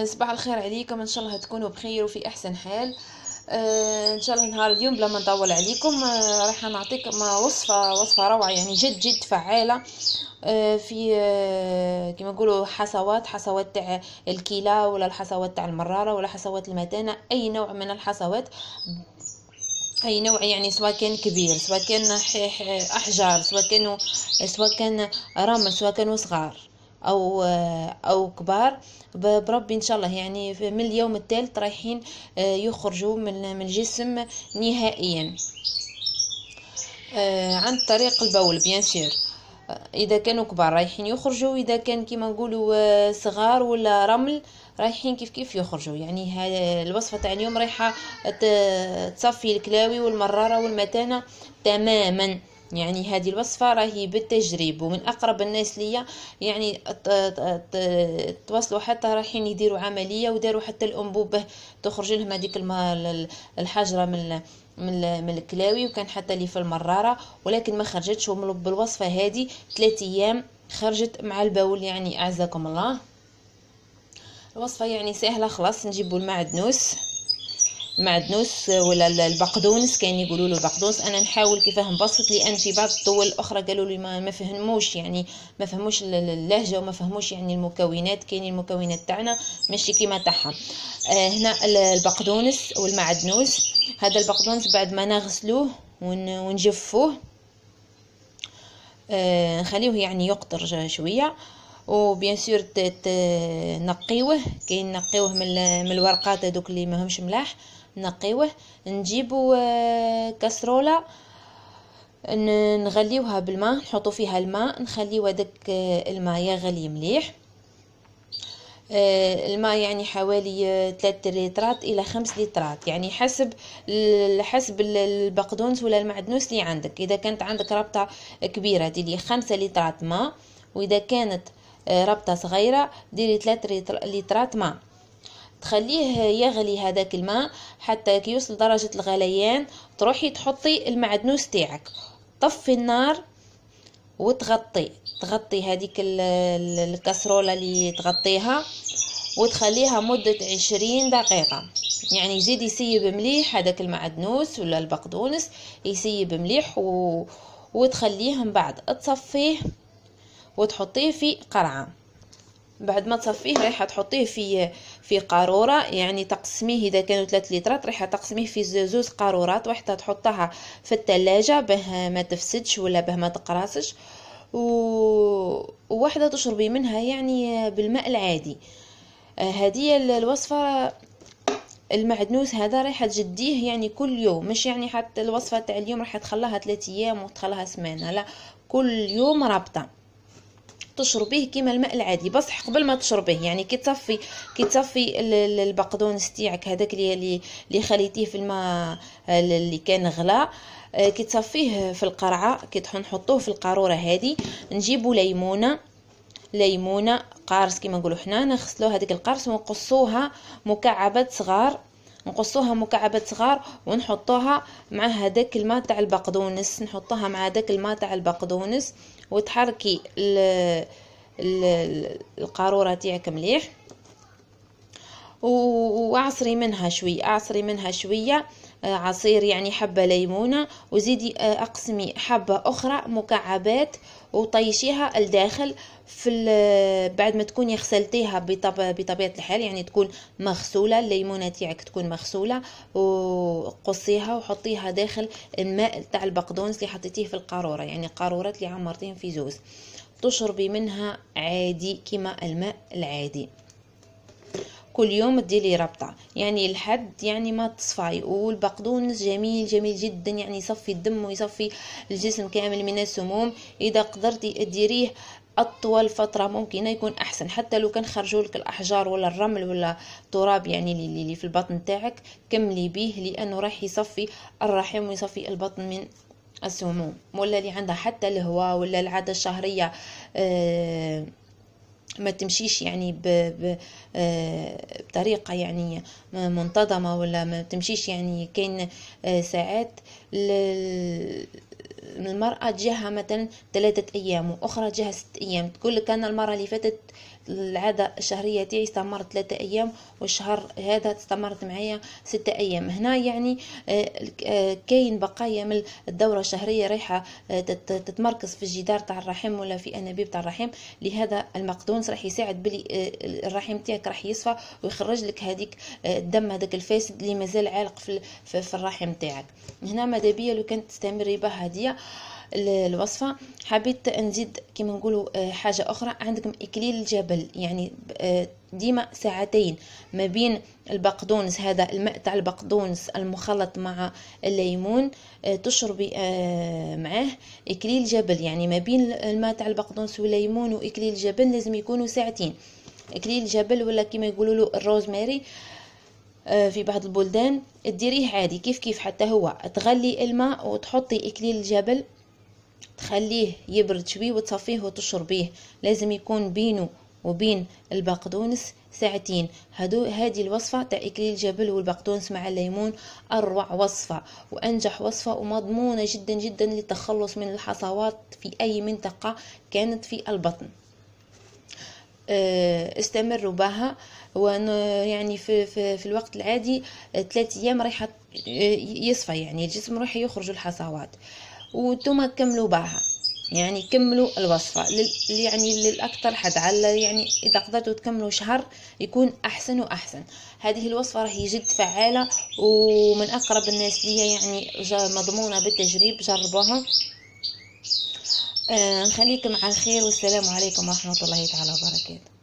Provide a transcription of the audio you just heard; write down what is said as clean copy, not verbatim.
صباح الخير عليكم، ان شاء الله تكونوا بخير وفي احسن حال. ان شاء الله نهار اليوم بلا ما نطول عليكم. راح نعطيكم وصفه روعه، يعني جد جد فعاله. في كما نقولوا حصوات تاع الكلى، ولا الحصوات تاع المراره، ولا حصوات المثانه، اي نوع من الحصوات. اي نوع يعني، سواء كان كبير، سواء كان احجار، سواء كان رمل، سواء كانوا صغار او كبار. بربي ان شاء الله يعني من اليوم الثالث رايحين يخرجوا من الجسم نهائيا، عن طريق البول بيان سير. اذا كانوا كبار رايحين يخرجوا، اذا كان كيما نقولوا صغار ولا رمل رايحين كيف كيف يخرجوا. يعني الوصفه تاع اليوم رايحه تصفي الكلاوي والمراره والمثانه تماما. يعني هذه الوصفة راهي بالتجريب، ومن أقرب الناس ليا يعني تواصلوا حتى رايحين يديروا عملية، وداروا حتى الأنبوبة تخرج لهم هذيك الحجرة من الكلاوي، وكان حتى لي في المرارة، ولكن ما خرجتش. بالوصفة هذه 3 أيام خرجت مع البول، يعني أعزكم الله. الوصفة يعني سهلة، خلاص نجيبوا المعدنوس ولا البقدونس، كاين يقولوا له البقدونس. انا نحاول كيفاه نبسط، لان في بعض الدول الاخرى قالوا لي ما فهموش، يعني ما فهموش اللهجه، وما فهموش يعني المكونات. كاين المكونات تاعنا ماشي كيما تاعهم. هنا البقدونس والمعدنوس. هذا البقدونس بعد ما نغسلوه ونجفوه، نخليوه يعني يقطر شويه، وبيان سور نقيوه. كاين نقيوه من الورقات هذوك اللي ماهمش ملاح، نقيوه. نجيبوا كاسرولة، نغليوها بالماء، نحطوا فيها الماء، نخليو هذاك الماء يغلي مليح. الماء يعني حوالي 3 لترات الى 5 لترات، يعني حسب البقدونس ولا المعدنوس اللي عندك. اذا كانت عندك ربطة كبيرة ديري 5 لترات ماء، واذا كانت ربطة صغيرة ديري 3 لترات ماء. تخليه يغلي هذاك الماء حتى كي يوصل درجة الغليان، تروحي تحطي المعدنوس تاعك، طفي النار تغطي هذيك الكسرولة اللي تغطيها، وتخليها مدة 20 دقيقة. يعني يزيد يسيب مليح هذاك المعدنوس ولا البقدونس، يسيب مليح وتخليه من بعد تصفيه وتحطيه في قرعة. بعد ما تصفيه رايحه تحطيه في قاروره، يعني تقسميه. اذا كانوا 3 لترات رايحه تقسميه في زوز قارورات، واحده تحطها في الثلاجه به ما تفسدش ولا به ما تقراصش، وواحده تشربي منها يعني بالماء العادي. هذه الوصفه. المعدنوس هذا رايحه تجديه يعني كل يوم، مش يعني حتى الوصفه تاع اليوم راح تخليها 3 ايام وتخليها سمانه، لا، كل يوم رابطه تشربيه كيما الماء العادي. بصح قبل ما تشربيه، يعني كي تصفي البقدونس تاعك هذاك اللي خليتيه في الماء اللي كان غلا، كي تصفيه في القرعه، كي نحطوه في القاروره هذه، نجيبوا ليمونه قارص كيما نقولوا حنا، نغسلوا هذيك القرص ونقصوها مكعبات صغار، ونحطوها مع هذاك الماء تاع البقدونس، وتحركي القارورة تاعك مليح، واعصري منها شوية عصير، يعني حبة ليمونة، وزيدي اقسمي حبة اخرى مكعبات وطيشيها الداخل بعد ما تكوني غسلتيها بطبيعة الحال، يعني تكون مغسولة الليمونة تاعك، تكون مغسولة، وقصيها وحطيها داخل الماء تاع البقدونس اللي حطيتيه في القارورة، يعني قارورات اللي عمرتين في زوز، تشربي منها عادي كما الماء العادي. كل يوم تديري ربطة يعني لحد يعني ما تصفاي. والبقدونس جميل جميل جدا، يعني يصفي الدم ويصفي الجسم كامل من السموم. اذا قدرتي تديريه اطول فتره ممكنه يكون احسن، حتى لو كان خرجولك الاحجار ولا الرمل ولا التراب يعني اللي في البطن تاعك، كملي به، لانه راح يصفي الرحم ويصفي البطن من السموم. ولا اللي عندها حتى الهواء ولا العاده الشهريه ما تمشيش يعني بطريقة يعني منتظمة، ولا ما تمشيش، يعني كاين ساعات المرأة تجيها مثلا 3 أيام، وأخرى تجيها 6 أيام، تقول لك أنا المرة اللي فاتت العادة الشهرية تاعي استمرت 3 أيام، والشهر هذا استمرت معايا 6 أيام. هنا يعني كاين بقايا من الدورة الشهرية رايحة تتمركز في الجدار تاع الرحم ولا في أنابيب تاع الرحم. لهذا المقدونس راح يساعد بلي الرحم تاعك راح يصفى ويخرج لك هذيك الدم هذاك الفاسد اللي مازال عالق في الرحم تاعك. هنا ماذا بيا لو كانت تستمري بها هذه الوصفة. حبيت نزيد كما نقولوا حاجة أخرى، عندكم إكليل الجبل، يعني ديما ساعتين ما بين البقدونس، هذا الماء تاع البقدونس المخلط مع الليمون تشربي معاه إكليل جبل. يعني ما بين الماء تاع البقدونس والليمون وإكليل الجبل لازم يكونوا ساعتين. إكليل الجبل ولا كما يقولوا له الروزماري في بعض البلدان، تديريه عادي كيف حتى هو، تغلي الماء وتحطي إكليل الجبل تخليه يبرد شوي وتصفيه وتشربيه. لازم يكون بينه وبين البقدونس ساعتين. هذه الوصفة تاع إكليل الجبل والبقدونس مع الليمون أروع وصفة وأنجح وصفة ومضمونة جدا جدا للتخلص من الحصوات في أي منطقة كانت في البطن. استمروا بها، يعني في الوقت العادي 3 أيام راح يصفى، يعني الجسم راح يخرج الحصوات. وانتم كملوا بها، يعني كملوا الوصفة يعني للأكثر حد، على يعني إذا قدرتوا تكملوا شهر يكون أحسن وأحسن. هذه الوصفة راهي جد فعالة ومن أقرب الناس ليا، يعني مضمونة بالتجريب، جربوها. نخليكم على خير، والسلام عليكم ورحمة الله تعالى وبركاته.